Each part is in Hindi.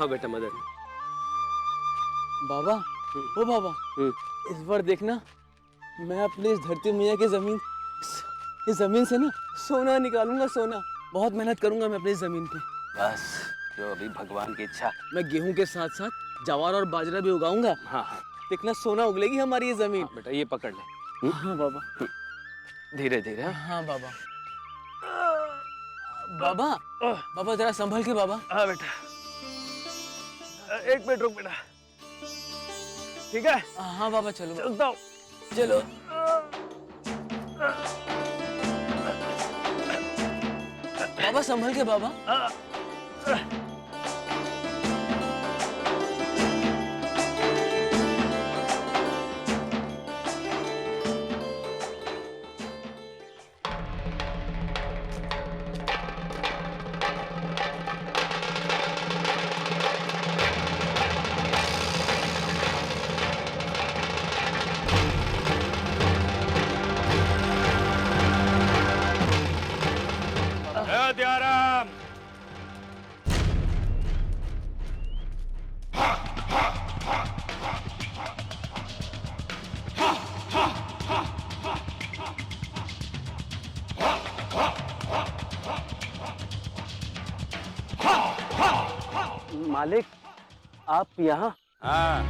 हाँ बेटा मदन। बाबा, ओ बाबा, इस बार देखना मैं अपनी इस धरती मैया की इस जमीन से ना सोना निकालूंगा, सोना। बहुत मेहनत करूंगा मैं अपनी जमीन पे। बस जो अभी भगवान की इच्छा। मैं गेहूं के साथ साथ जवार और बाजरा भी उगाऊंगा। हाँ हाँ देखना सोना उगलेगी हमारी ये जमीन। हाँ बेटा, ये पकड़ ले। हाँ बाबा, धीरे धीरे। हाँ बाबा। बाबा, बाबा जरा संभल के बाबा। हाँ बेटा, एक मिनट रुक बेटा। ठीक है? हाँ बाबा, चलो चलता हूँ। चलो। बाबा संभल के बाबा। दयाराम, मालिक आप यहाँ? हाँ,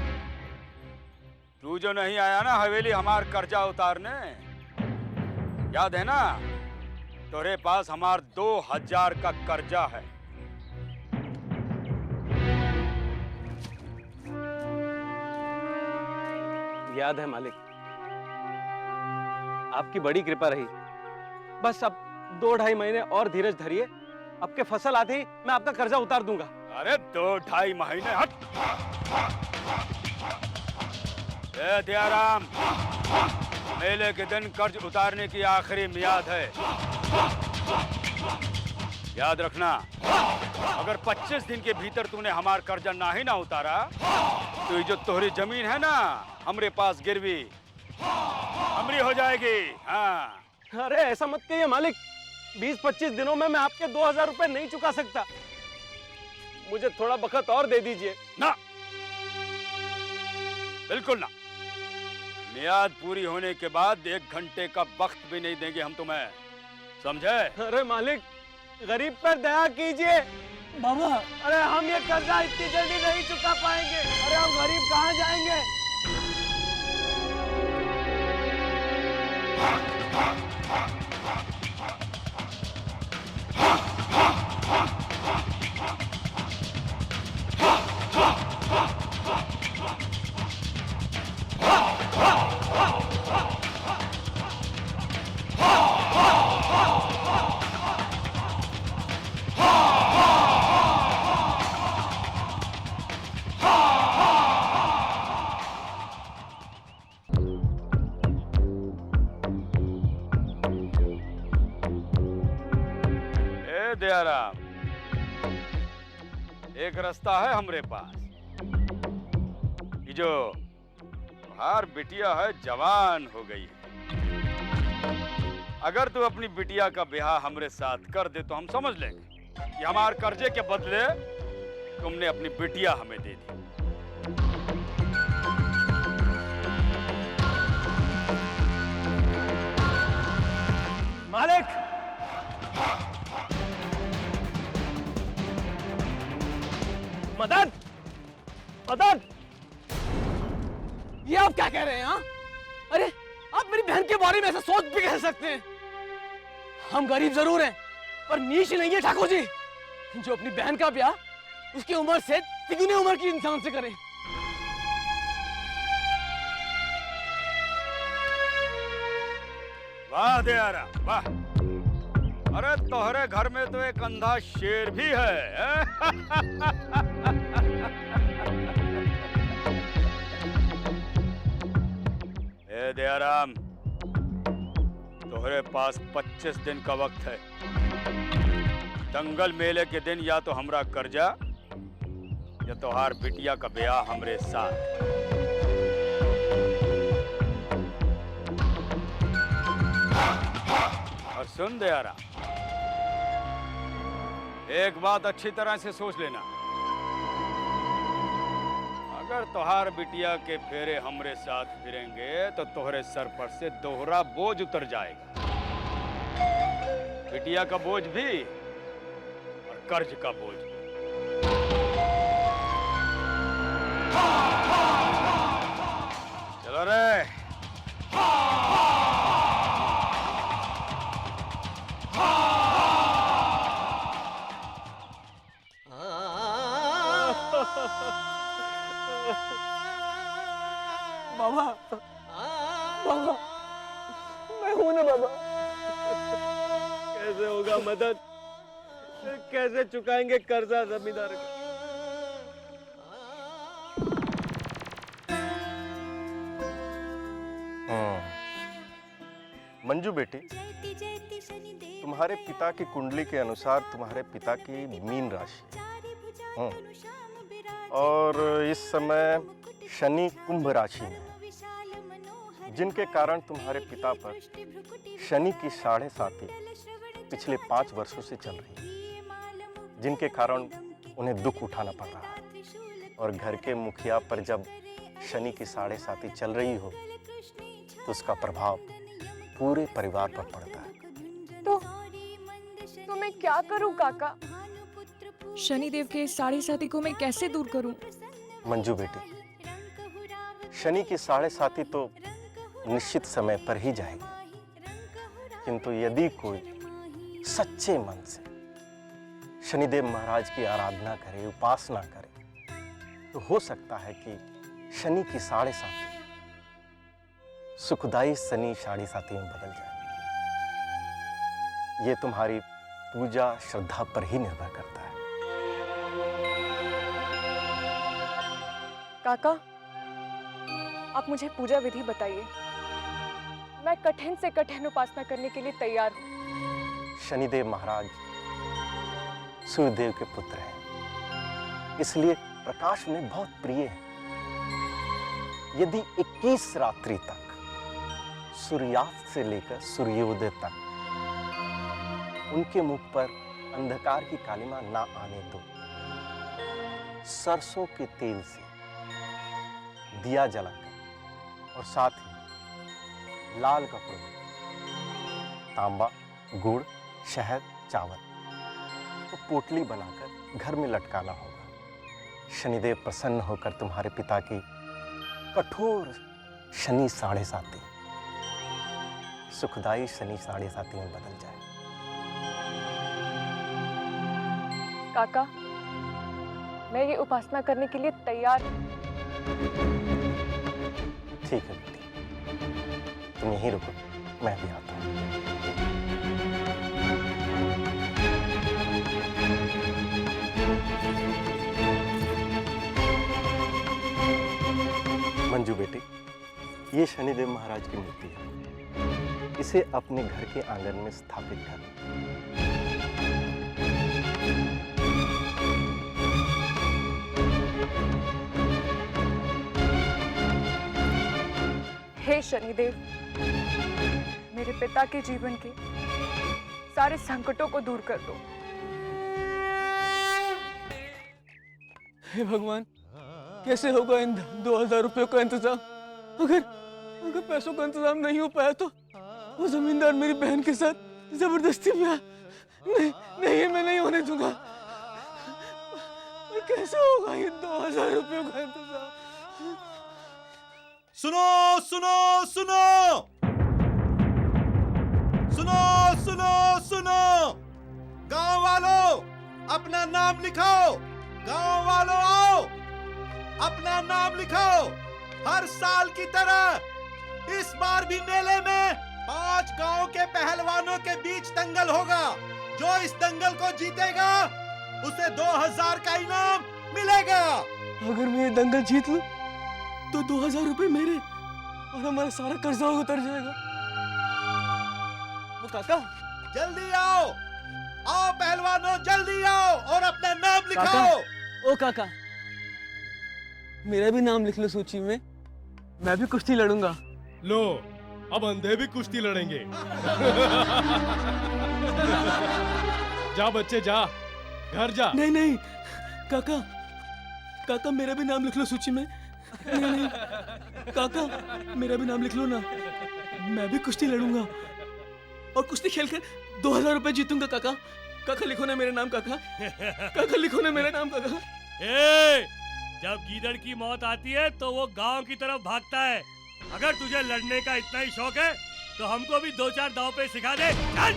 तू जो नहीं आया ना हवेली हमार कर्जा उतारने, याद है ना? तेरे पास हमार 2000 का कर्जा है। याद है मालिक, आपकी बड़ी कृपा रही। बस अब 2-2.5 महीने और धीरज धरिए, आपके फसल आते ही मैं आपका कर्जा उतार दूंगा। अरे 2-2.5 महीने? हट। ए दयाराम, मेले के दिन कर्ज उतारने की आखिरी मियाद है, याद रखना। अगर 25 दिन के भीतर तूने हमार कर्जा ना ही ना उतारा तो ये जो तोहरी जमीन है ना हमरे पास गिरवी हमरी हो जाएगी। हाँ। अरे ऐसा मत कहिए मालिक, 20-25 दिनों में मैं आपके 2000 रुपए नहीं चुका सकता। मुझे थोड़ा वक्त और दे दीजिए। ना, बिल्कुल ना। मियाद पूरी होने के बाद 1 घंटे का वक्त भी नहीं देंगे हम तुम्हें, समझे? अरे मालिक, गरीब पर दया कीजिए। बाबा, अरे हम ये कर्जा इतनी जल्दी नहीं चुका पाएंगे। अरे हम गरीब कहाँ जाएंगे? दयाराम, एक रास्ता है हमरे पास। ये जो तुम्हार बिटिया है जवान हो गई है, अगर तू अपनी बिटिया का ब्याह हमरे साथ कर दे तो हम समझ लेंगे कि हमार कर्जे के बदले तुमने अपनी बिटिया हमें दे दी। मालिक, मदद, मदद! ये आप क्या कह रहे हैं? हाँ, अरे आप मेरी बहन के बारे में ऐसा सोच भी कह सकते हैं? हम गरीब जरूर हैं, पर नीच नहीं है ठाकुर जी जो अपनी बहन का ब्याह उसकी उम्र से तिगुनी उम्र की इंसान से करें। वाह दयारा, वाह! अरे तोहरे घर में तो एक अंधा शेर भी है। ए दयाराम, तोहरे पास 25 दिन का वक्त है। दंगल मेले के दिन या तो हमरा कर्जा या तोहार बिटिया का ब्याह हमरे साथ। और सुन दयाराम, एक बात अच्छी तरह से सोच लेना। अगर तोहार बिटिया के फेरे हमरे साथ फिरेंगे तो तोहरे सर पर से दोहरा बोझ उतर जाएगा। बिटिया का बोझ भी और कर्ज का बोझ भी। चलो रे। बाबा, बाबा, मैं हूं ना बाबा। कैसे होगा मदद? कैसे चुकाएंगे कर्जा जमींदार का? मंजू बेटी, तुम्हारे पिता की कुंडली के अनुसार तुम्हारे पिता की मीन राशि और इस समय शनि कुंभ राशि में है, जिनके कारण तुम्हारे पिता पर शनि की 7.5 पिछले 5 वर्षों से चल रही है, जिनके कारण उन्हें दुख उठाना पड़ रहा है। और घर के मुखिया पर जब शनि की 7.5 चल रही हो तो उसका प्रभाव पूरे परिवार पर पड़ता है। तो मैं क्या करूं काका? शनिदेव के 7.5 को मैं कैसे दूर करूं? मंजू बेटी, शनि की 7.5 तो निश्चित समय पर ही जाएगी, किंतु यदि कोई सच्चे मन से शनिदेव महाराज की आराधना करे, उपासना करे, तो हो सकता है कि शनि की 7.5 सुखदाई शनि 7.5 में बदल जाए। ये तुम्हारी पूजा श्रद्धा पर ही निर्भर करता है। काका, आप मुझे पूजा विधि बताइए। मैं कठिन से कठिन उपासना करने के लिए तैयार हूँ। शनिदेव महाराज सूर्यदेव के पुत्र हैं, इसलिए प्रकाश उन्हें बहुत प्रिय है। यदि 21 रात्रि तक सूर्यास्त से लेकर सूर्योदय तक उनके मुख पर अंधकार की कालिमा ना आने दो, सरसों के तेल से दिया जलाकर और साथ ही लाल कपड़ों में तांबा, गुड़, शहद, चावल तो पोटली बनाकर घर में लटकाना होगा। शनिदेव प्रसन्न होकर तुम्हारे पिता की कठोर शनि 7.5 सुखदाई शनि 7.5 में बदल जाए। काका, मैं ये उपासना करने के लिए तैयार हूँ। ठीक है बेटी, तुम यहीं रुको, मैं भी आता हूँ। मंजू बेटी, ये शनिदेव महाराज की मूर्ति है, इसे अपने घर के आंगन में स्थापित कर। हे शनिदेव, मेरे पिता के जीवन के सारे संकटों को दूर कर दो। हे भगवान, कैसे होगा इन 2000 रुपयों का इंतजाम? अगर पैसों का इंतजाम नहीं हो पाया तो वो जमींदार मेरी बहन के साथ जबरदस्ती ब्याह नहीं, मैं नहीं होने दूंगा। और कैसे होगा ये 2000 रुपयों का इंतजाम? सुनो सुनो सुनो सुनो सुनो सुनो, गांव वालों अपना नाम लिखाओ। गांव वालों आओ, अपना नाम लिखाओ। हर साल की तरह इस बार भी मेले में 5 गांव के पहलवानों के बीच दंगल होगा। जो इस दंगल को जीतेगा उसे 2000 का इनाम मिलेगा। अगर मैं ये दंगल जीत लूं तो 2000 रुपए मेरे और हमारा सारा कर्जा उतर जाएगा। वो काका, जल्दी आओ, आओ पहलवानों, जल्दी आओ और अपना नाम लिखाओ। ओ काका, मेरा भी नाम लिख लो सूची में, मैं भी कुश्ती लड़ूंगा। लो, अब अंधे भी कुश्ती लड़ेंगे। जा बच्चे जा, घर जा। नहीं काका, मेरा भी नाम लिख लो सूची में, काका मेरा भी नाम लिख लो ना, मैं भी कुश्ती लड़ूंगा और कुश्ती खेलकर 2000 रुपए जीतूंगा काका। काका लिखो ना मेरा नाम काका, काका लिखो ना मेरा नाम काका। ए, जब गीदड़ की मौत आती है तो वो गांव की तरफ भागता है। अगर तुझे लड़ने का इतना ही शौक है तो हमको भी 2-4 दांव पे सिखा दे। चल।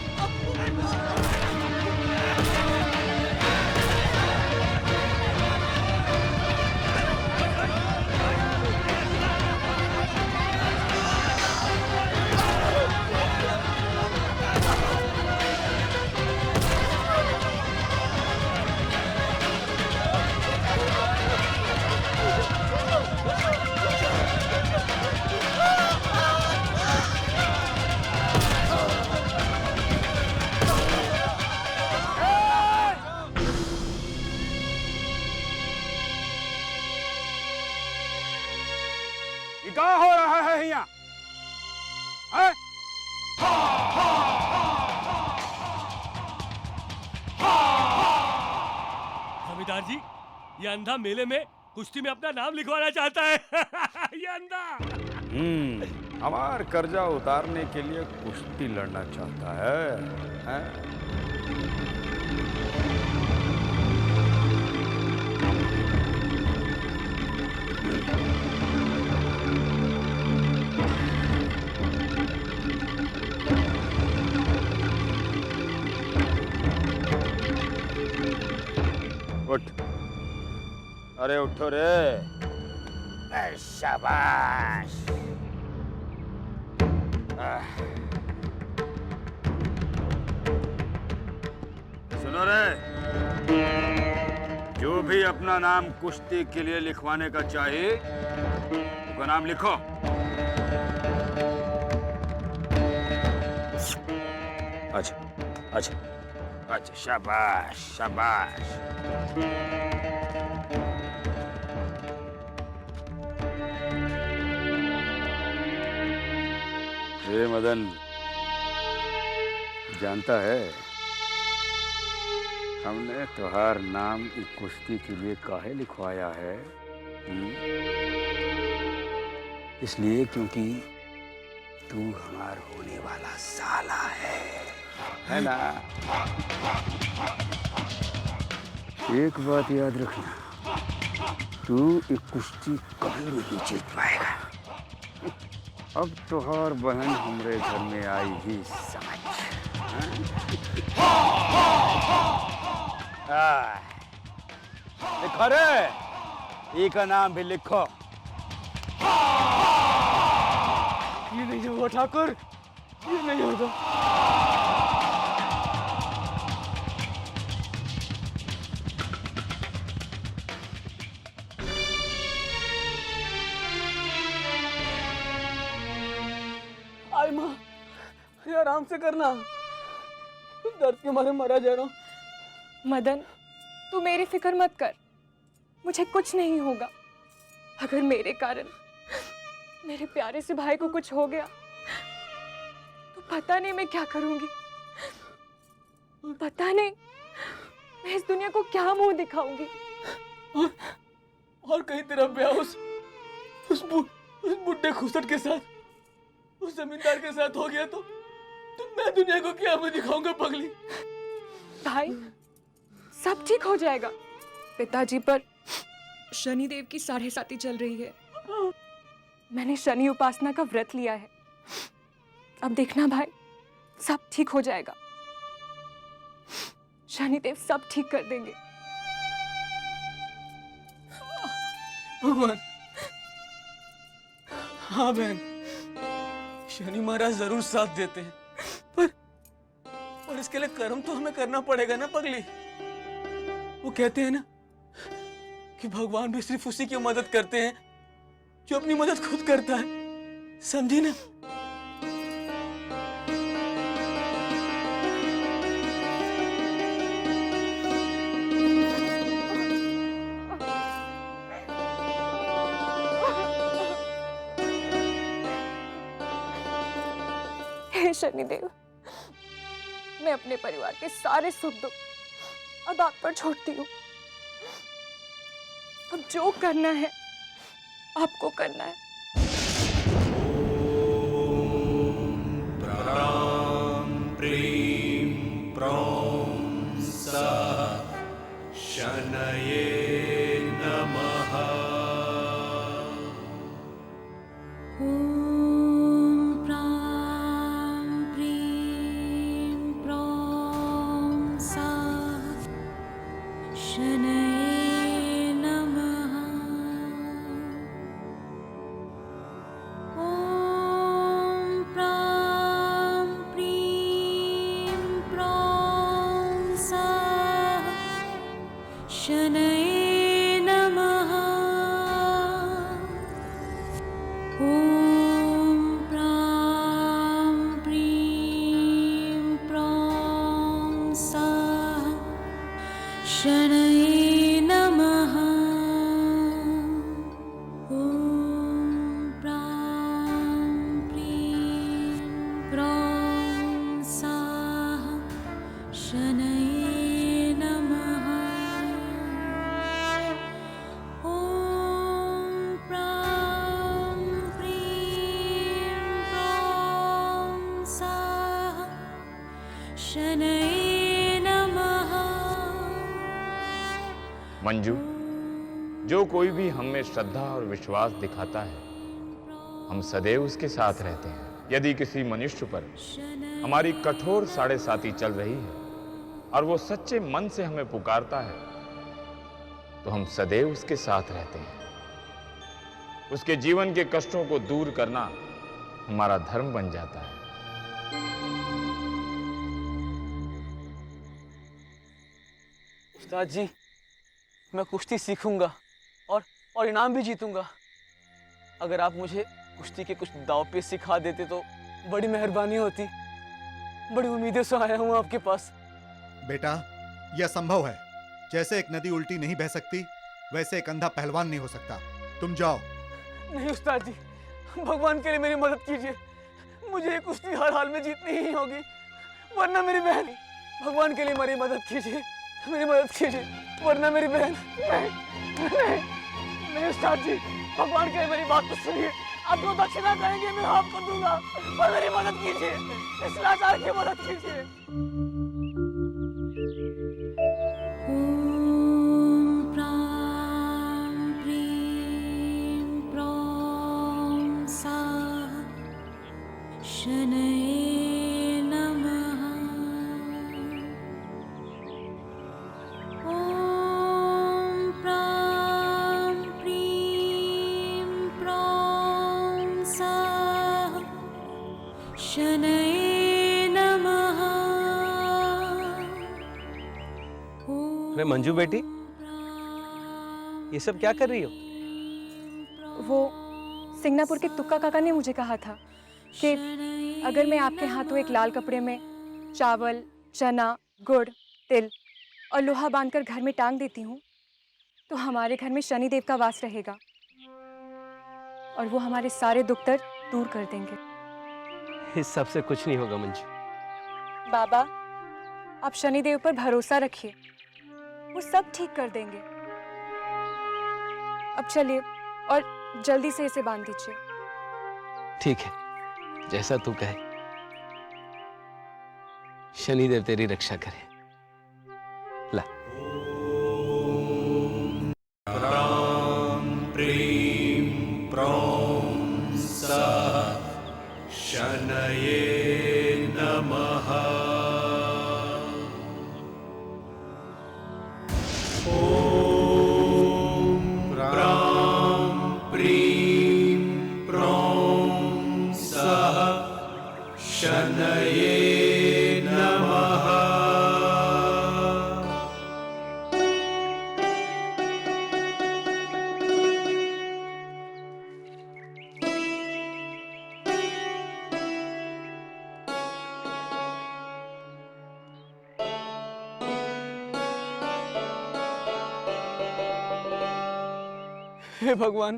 ये क्या हो रहा है यहाँ? हैं? जमींदार जी, ये अंधा मेले में कुश्ती में अपना नाम लिखवाना चाहता है। ये अंधा। हमार कर्जा उतारने के लिए कुश्ती लड़ना चाहता है, हैं? उठ, अरे उठो रे। शाबाश। सुनो रे, जो भी अपना नाम कुश्ती के लिए लिखवाने का चाहे उसका नाम लिखो। अच्छा अच्छा अच्छा, शाबाश शाबाश। हे मदन, जानता है हमने तुम्हार नाम इस कुश्ती के लिए काहे लिखवाया है? इसलिए क्योंकि तू हमार होने वाला साला है ना? एक बात याद रखना, तू एक कुश्ती कभी नहीं जीत पाएगा। अब तोहार बहन हमरे घर में आई ही समझ। लिखो रे, ई का नाम भी लिखो। ये नहीं होगा ठाकुर, ये नहीं होगा। आई माँ, ये आराम से करना, दर्द के मारे मरा जा रहा हूँ। मदन, तू मेरी फिक्र मत कर, मुझे कुछ नहीं होगा। अगर मेरे कारण मेरे प्यारे से भाई को कुछ हो गया तो पता नहीं मैं क्या करूंगी, पता नहीं मैं इस दुनिया को क्या मुंह दिखाऊंगी। और कहीं तेरा ब्याह उस बुड्ढे खुसट के साथ, उस जमींदार के साथ हो गया तो मैं दुनिया को क्या मुंह दिखाऊंगा पगली। भाई, सब ठीक हो जाएगा। पिताजी पर शनिदेव की 7.5 चल रही है। मैंने शनि उपासना का व्रत लिया है। अब देखना भाई, सब ठीक हो जाएगा। शनिदेव सब ठीक कर देंगे। भगवान, हाँ बहन, शनि महाराज जरूर साथ देते हैं, पर इसके लिए कर्म तो हमें करना पड़ेगा ना पगली। वो कहते हैं ना कि भगवान भी सिर्फ उसी की मदद करते हैं जो अपनी मदद खुद करता है, समझी ना? हे शनिदेव, मैं अपने परिवार के सारे सुख दुख अब आप पर छोड़ती हूँ। अब जो करना है आपको करना है। मंजू, जो कोई भी हम में श्रद्धा और विश्वास दिखाता है, हम सदैव उसके साथ रहते हैं। यदि किसी मनुष्य पर हमारी कठोर साढ़े साती चल रही है और वो सच्चे मन से हमें पुकारता है, तो हम सदैव उसके साथ रहते हैं। उसके जीवन के कष्टों को दूर करना हमारा धर्म बन जाता है। उस्ताद जी, मैं कुश्ती सीखूंगा और इनाम भी जीतूंगा। अगर आप मुझे कुश्ती के कुछ दाव पेच सिखा देते तो बड़ी मेहरबानी होती। बड़ी उम्मीदों से आया हूँ आपके पास। बेटा, यह संभव है। जैसे एक नदी उल्टी नहीं बह सकती, वैसे एक अंधा पहलवान नहीं हो सकता। तुम जाओ। नहीं उस्ताद जी, भगवान के लिए मेरी मदद कीजिए। मुझे ये कुश्ती हर हाल में जीतनी ही होगी, वरना मेरी बहन। भगवान के लिए मेरी मदद कीजिए, मेरी मदद कीजिए, वरना मेरी बहन। नहीं उस्ताद जी, भगवान के लिए मेरी बात तो सुनिए। आप जो दक्षिणा कहेंगे मैं आपको दूंगा, पर मेरी मदद कीजिए, इस लाचार की मदद कीजिए। अरे मंजू बेटी, ये सब क्या कर रही हो? वो सिंगनापुर के तुक्का काका ने मुझे कहा था कि अगर मैं आपके हाथों एक लाल कपड़े में चावल, चना, गुड़, तिल और लोहा बांधकर घर में टांग देती हूँ, तो हमारे घर में शनिदेव का वास रहेगा और वो हमारे सारे दुख दर्द दूर कर देंगे। इस सब से कुछ नहीं होगा मंजू। बाबा, आप शनिदेव पर भरोसा रखिए, वो सब ठीक कर देंगे। अब चलिए और जल्दी से इसे बांध दीजिए। ठीक है, जैसा तू कहे। शनिदेव तेरी रक्षा करे। ला। हे भगवान,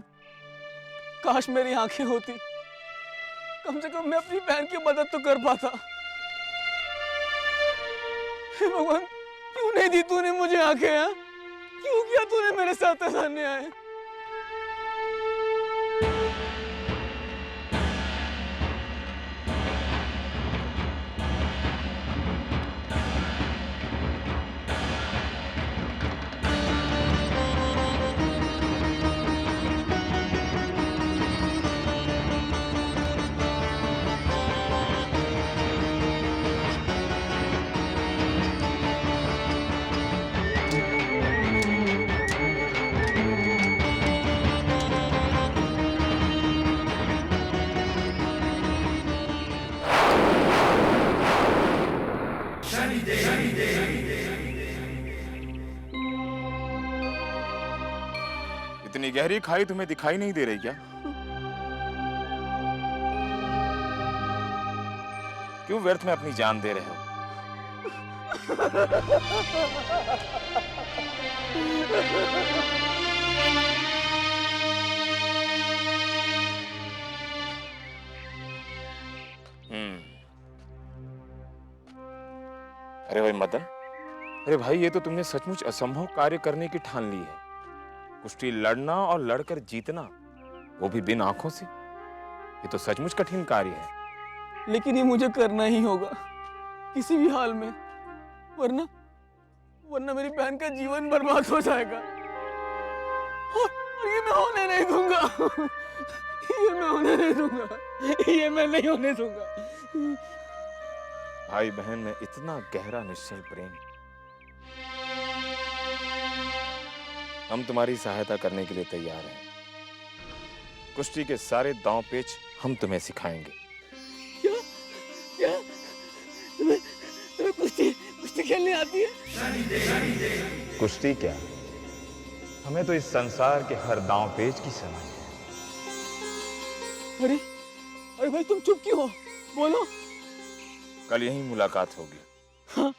काश मेरी आंखें होती, कम से कम मैं अपनी बहन की मदद तो कर पाता। हे भगवान, क्यों नहीं दी तूने मुझे आंखें? क्यों किया तूने मेरे साथ ऐसा अन्याय? इतनी गहरी खाई तुम्हें दिखाई नहीं दे रही क्या? क्यों व्यर्थ में अपनी जान दे रहे हो? अरे भाई मदन, अरे भाई ये तो तुमने सचमुच असंभव कार्य करने की ठान ली है। कुश्ती लड़ना और लड़कर जीतना, वो भी बिन आंखों से। ये तो सचमुच कठिन कार्य है। लेकिन ये मुझे करना ही होगा, किसी भी हाल में, वरना मेरी बहन का जीवन बर्बाद हो जाएगा। और ये मैं होने नहीं दूंगा। ये मैं होने नहीं दूंगा। ये मैं नहीं होने दूंगा। भाई बहन में इतना गहरा निश्चय प्रेम। हम तुम्हारी सहायता करने के लिए तैयार हैं। कुश्ती के सारे दांव पेच हम तुम्हें सिखाएंगे। क्या? तुम्हें कुश्ती खेलने आती है? कुश्ती क्या, हमें तो इस संसार के हर दांव पेच की समझ है। अरे भाई तुम चुप क्यों हो? बोलो। कल यहीं मुलाकात होगी। हाँ,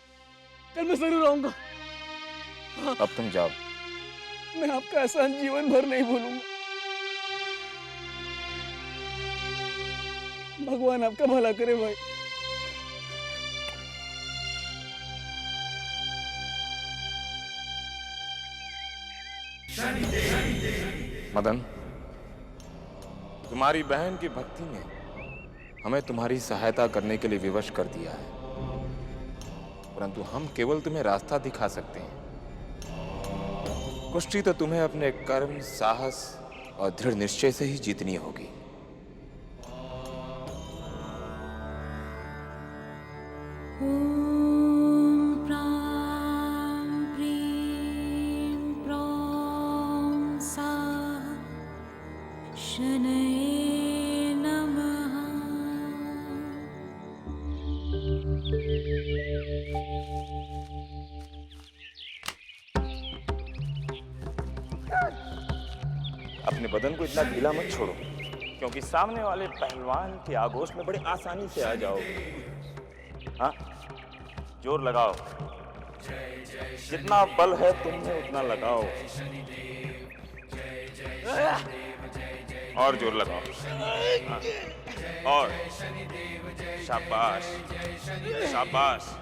कल मैं जरूर आऊंगा। हाँ, अब तुम जाओ। मैं आपका एहसान जीवन भर नहीं भूलूंगा। भगवान आपका भला करे भाई। मदन, तुम्हारी बहन की भक्ति ने हमें तुम्हारी सहायता करने के लिए विवश कर दिया है, परंतु हम केवल तुम्हें रास्ता दिखा सकते हैं। कुश्ती तो तुम्हें अपने कर्म, साहस और दृढ़ निश्चय से ही जीतनी होगी। अपने बदन को इतना ढीला मत छोड़ो, क्योंकि सामने वाले पहलवान के आगोश में बड़े आसानी से आ जाओगे। हाँ, जोर लगाओ, जितना बल है तुम में उतना लगाओ, और जोर लगाओ। हाँ, और शाबाश, शाबाश।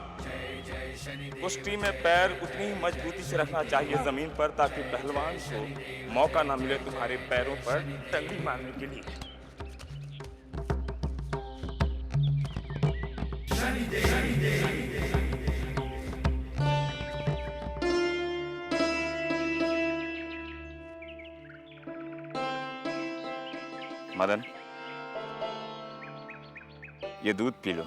कुश्ती में पैर उतनी ही मजबूती से रखना चाहिए जमीन पर, ताकि पहलवान को मौका ना मिले तुम्हारे पैरों पर टंगी मारने के लिए। मदन, ये दूध पी लो।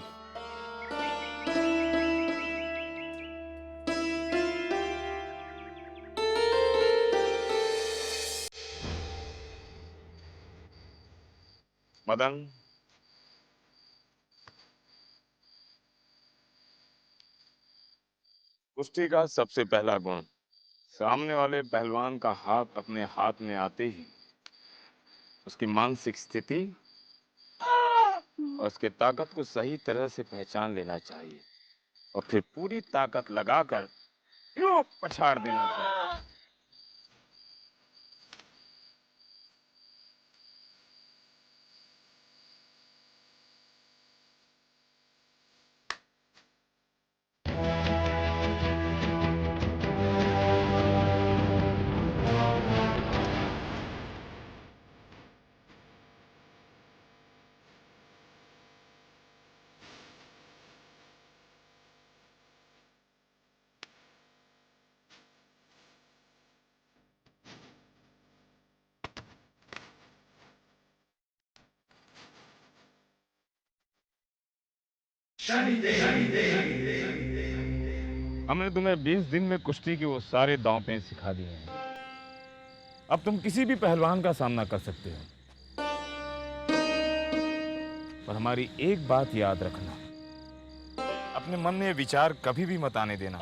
मदन, कुश्ती का सबसे पहला गुण, सामने वाले पहलवान का हाथ अपने हाथ में आते ही उसकी मानसिक स्थिति और उसके ताकत को सही तरह से पहचान लेना चाहिए, और फिर पूरी ताकत लगाकर यूं पछाड़ देना चाहिए। हमने तुम्हें 20 दिन में कुश्ती के वो सारे दांव पेच सिखा दिए हैं। अब तुम किसी भी पहलवान का सामना कर सकते हो। पर हमारी एक बात याद रखना, अपने मन में विचार कभी भी मत आने देना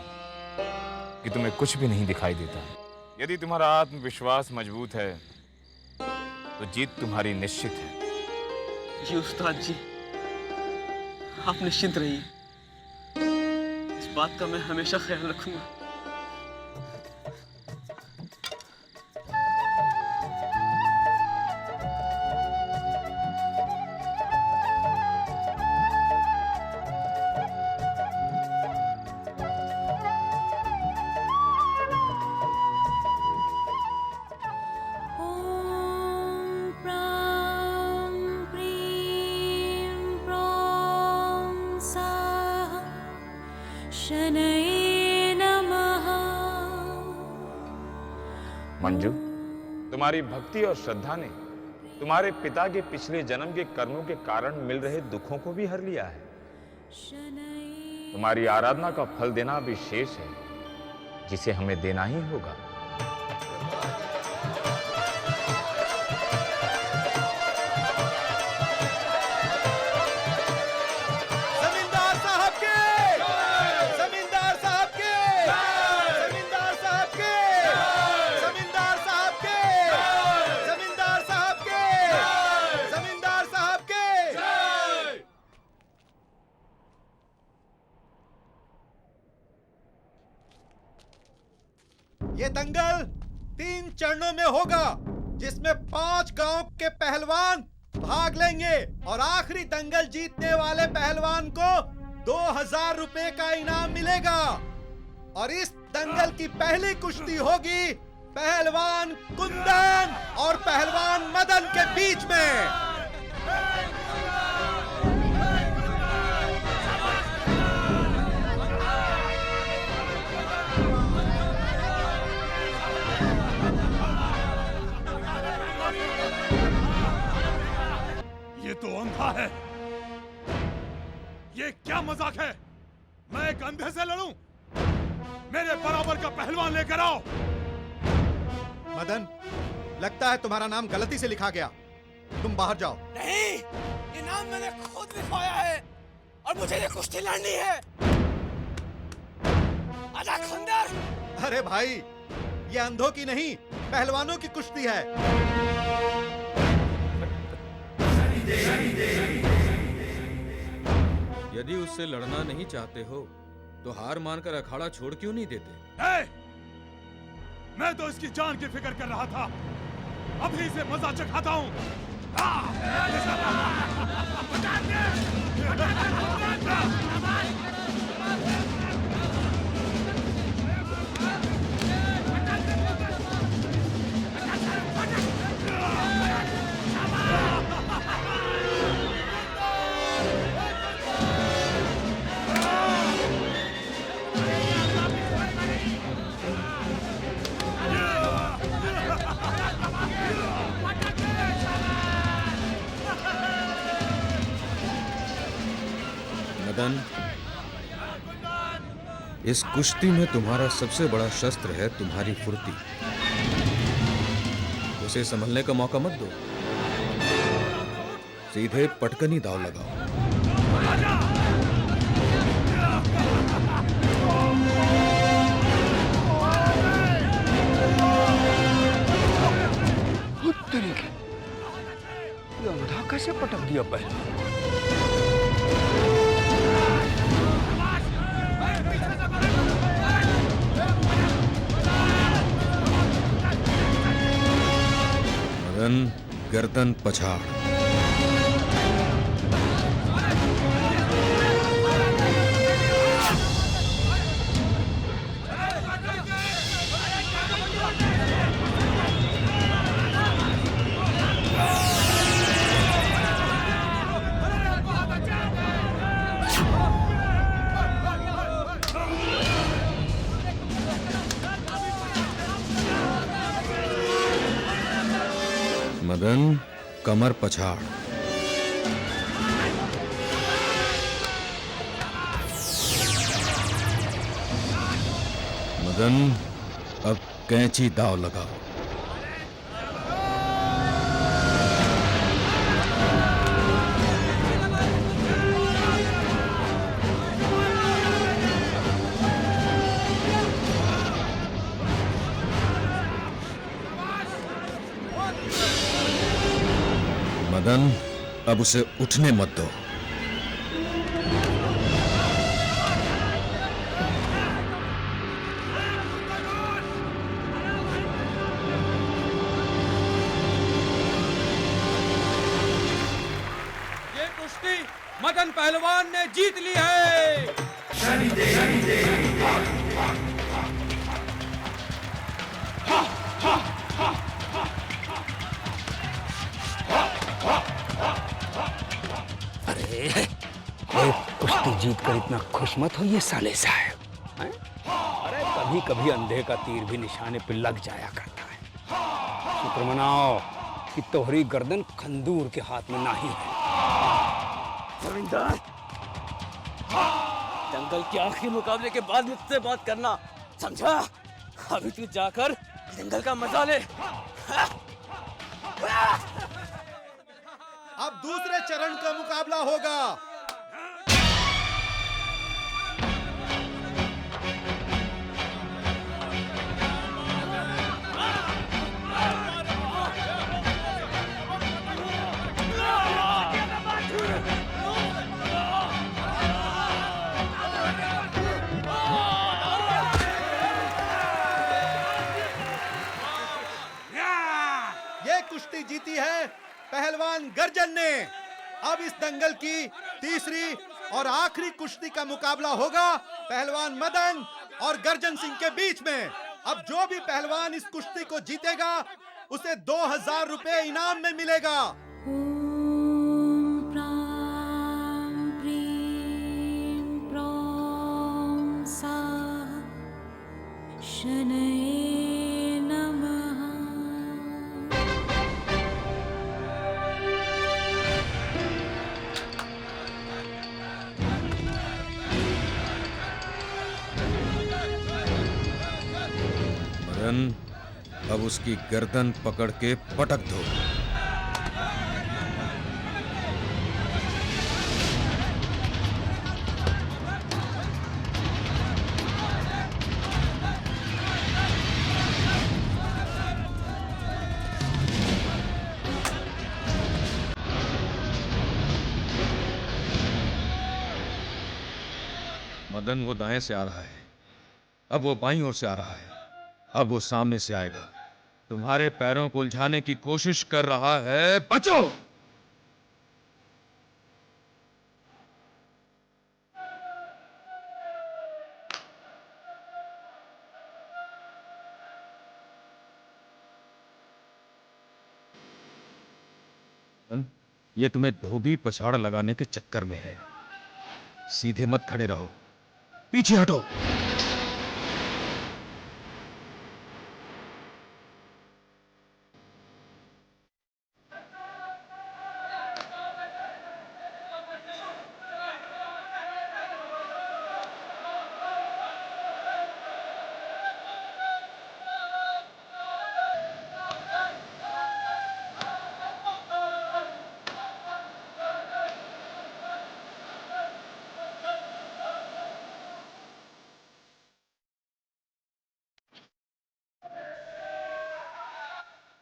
कि तुम्हें कुछ भी नहीं दिखाई देता। यदि तुम्हारा आत्मविश्वास मजबूत है तो जीत तुम्हारी निश्चित है। जी उस्ताद जी, आप निश्चिंत रहिए, इस बात का मैं हमेशा ख्याल रखूंगा। मंजू, तुम्हारी भक्ति और श्रद्धा ने तुम्हारे पिता के पिछले जन्म के कर्मों के कारण मिल रहे दुखों को भी हर लिया है। तुम्हारी आराधना का फल देना अभी शेष है, जिसे हमें देना ही होगा। जमींदार साहब के, जमींदार साहब के, जमींदार साहब के, जमींदार साहब के, जमींदार साहब के, जमींदार साहब के। ये दंगल 3 चरणों में होगा, जिसमें 5 गांव के पहलवान भाग लेंगे और आखिरी दंगल जीतने वाले पहलवान को 2000 रुपए का इनाम मिलेगा। और इस दंगल की पहली कुश्ती होगी पहलवान कुंदन और पहलवान मदन के बीच में। ये तो अंधा है। ये क्या मजाक है? मैं एक अंधे से लड़ूं? मेरे बराबर का पहलवान लेकर आओ। मदन, लगता है तुम्हारा नाम गलती से लिखा गया, तुम बाहर जाओ। नहीं, ये नाम मैंने खुद लिखवाया है और मुझे ये कुश्ती लड़नी है। आजा खंडर। अरे भाई, ये अंधों की नहीं, पहलवानों की कुश्ती है। यदि उससे लड़ना नहीं चाहते हो तो हार मानकर अखाड़ा छोड़ क्यों नहीं देते? मैं तो इसकी जान की फिक्र कर रहा था, अभी इसे मजा चखाता हूँ। मदन, इस कुश्ती में तुम्हारा सबसे बड़ा शस्त्र है तुम्हारी फुर्ती। उसे संभलने का मौका मत दो, सीधे पटकनी दाव लगाओ। ये अंधा कैसे पटक दिया पहले? मदन, गर्दन पछाड़। मदन, कमर पछाड़। मदन, अब कैंची दाव लगाओ। मदन, अब उसे उठने मत दो। ये कुश्ती मदन पहलवान ने जीत ली है। अरे कुश्ती जीत कर इतना खुश मत होइए साले साहब, हैं? अरे कभी कभी अंधे का तीर भी निशाने पे लग जाया करता है। शुक्र मनाओ कि तोहरी गर्दन खंदूर के हाथ में नहीं है। दंगल के आखिरी मुकाबले के बाद मुझसे बात करना, समझा? अभी तू जाकर दंगल का मजा ले। अब दूसरे चरण का मुकाबला होगा। ये कुश्ती जीती है पहलवान गर्जन ने। अब इस दंगल की तीसरी और आखिरी कुश्ती का मुकाबला होगा पहलवान मदन और गर्जन सिंह के बीच में। अब जो भी पहलवान इस कुश्ती को जीतेगा उसे 2000 रुपए इनाम में मिलेगा। मदन, अब उसकी गर्दन पकड़ के पटक दो। मदन, वो दाएं से आ रहा है, अब वो बाईं ओर से आ रहा है, अब वो सामने से आएगा। तुम्हारे पैरों को उलझाने की कोशिश कर रहा है, बचो! ये तुम्हें धोबी पछाड़ लगाने के चक्कर में है। सीधे मत खड़े रहो, पीछे हटो।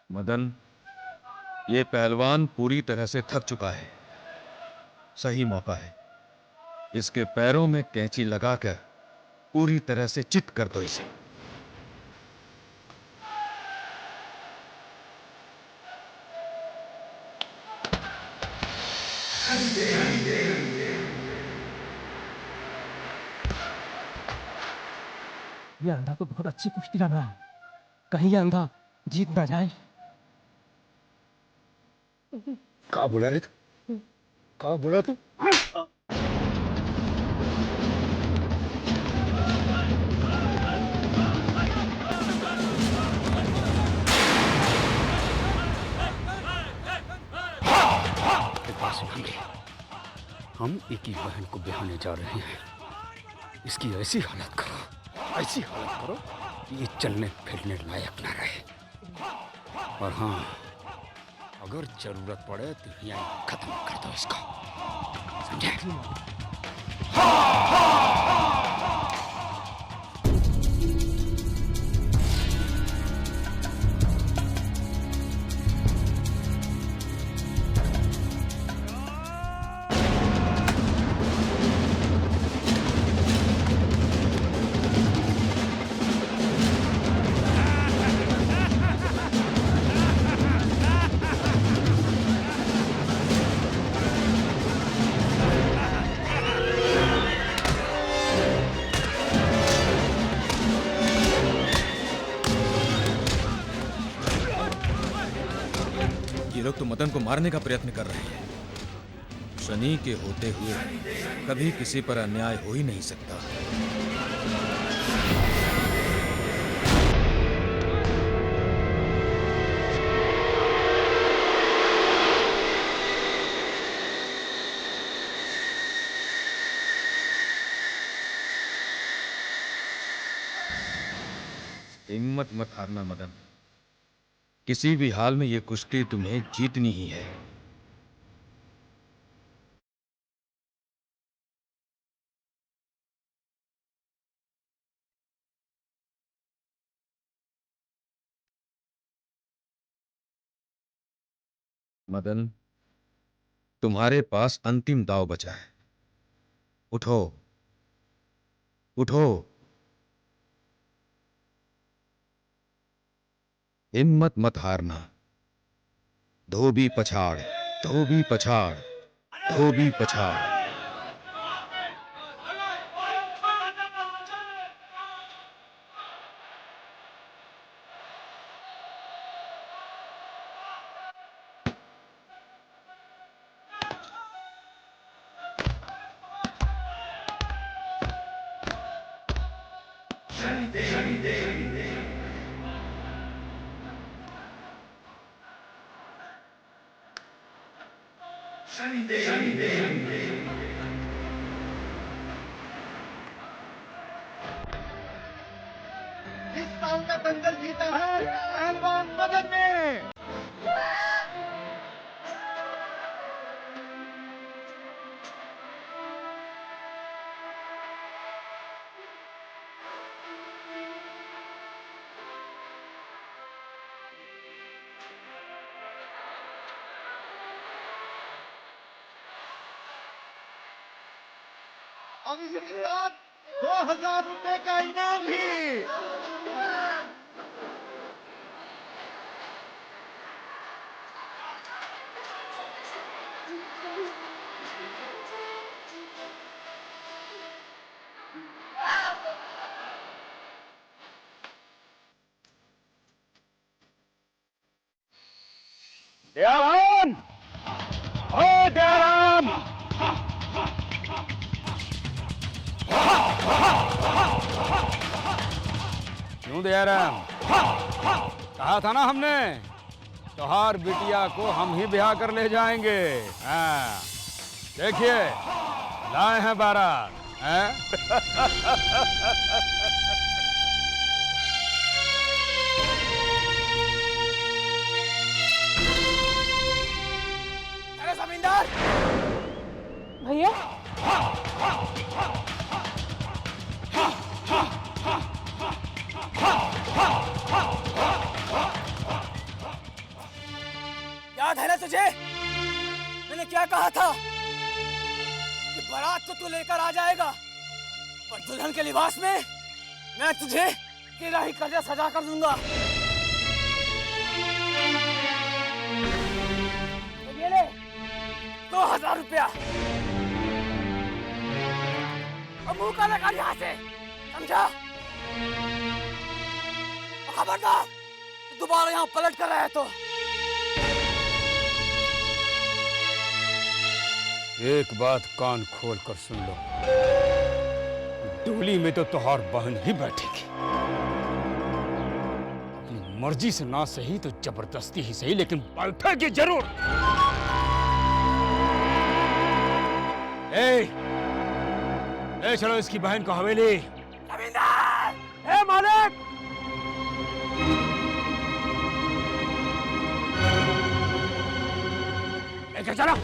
मदन, ये पहलवान पूरी तरह से थक चुका है। सही मौका है, इसके पैरों में कैंची लगाकर पूरी तरह से चित कर दो इसे। ये अंधा तो बहुत अच्छी कुश्ती लग रहा है, कहीं ये अंधा जीत ना जाए। का बोला रे? का बोला तू? हम एक ही बहन को ब्याहने जा रहे हैं। इसकी ऐसी हालत करो कि ये चलने फिरने लायक ना रहे। और हाँ, अगर जरूरत पड़े तो यहाँ खत्म कर दो इसको, समझे? मदन को मारने का प्रयत्न कर रहे हैं। शनि के होते हुए कभी किसी पर अन्याय हो ही नहीं सकता। हिम्मत मत हारना मदन, किसी भी हाल में यह कुश्ती तुम्हें जीतनी ही है। मदन, तुम्हारे पास अंतिम दांव बचा है। उठो, उठो। हिम्मत मत हारना। धोबी पछाड़, धोबी पछाड़, धोबी पछाड़। इस साल का दंगल जीता है पहलवान मदन ने। और इसके साथ 2000 रुपए का इनाम भी। दयाराम, ओ दयाराम, क्यों दयाराम? कहा था ना हमने, तोहार बिटिया को हम ही ब्याह कर ले जाएंगे। हाँ, देखिए लाए हैं बारात। हैं? अरे जमींदार भैया, याद है ना तुझे मैंने क्या कहा था कि बारात तो तू लेकर आ जाएगा, पर दुल्हन के लिबास में मैं तुझे तेरा ही कर्जा सजा कर दूंगा। तो ये ले 2000 रुपया और मुंह का लगा यहाँ से, समझा? खबरदार दोबारा यहाँ पलट कर रहा है तो। एक बात कान खोल कर सुन लो, डोली में तो तोहार बहन ही बैठेगी। अपनी मर्जी से ना सही तो जबरदस्ती ही सही, लेकिन बैठेगी जरूर। ले चलो इसकी बहन को हवेली। जमींदार! ए मालिक! लेके चलो।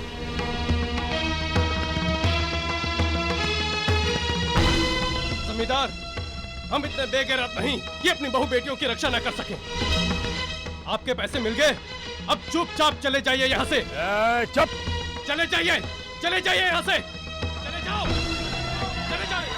जमींदार, हम इतने बेगैरत नहीं कि अपनी बहू बेटियों की रक्षा न कर सके। आपके पैसे मिल गए, अब चुपचाप चले जाइए यहाँ से। चुप! चले जाइए, चले जाइए यहाँ से। चले जाओ, चले जाइए।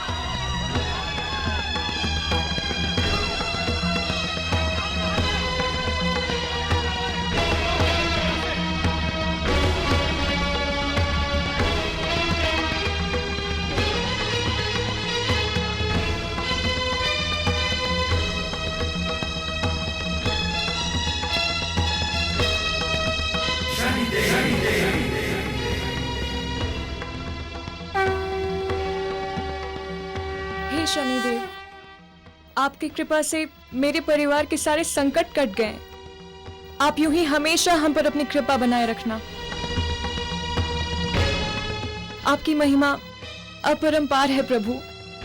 शनिदेव शनिदेव, आपकी कृपा से मेरे परिवार के सारे संकट कट गए। आप यूं ही हमेशा हम पर अपनी कृपा बनाए रखना। आपकी महिमा अपरंपार है प्रभु।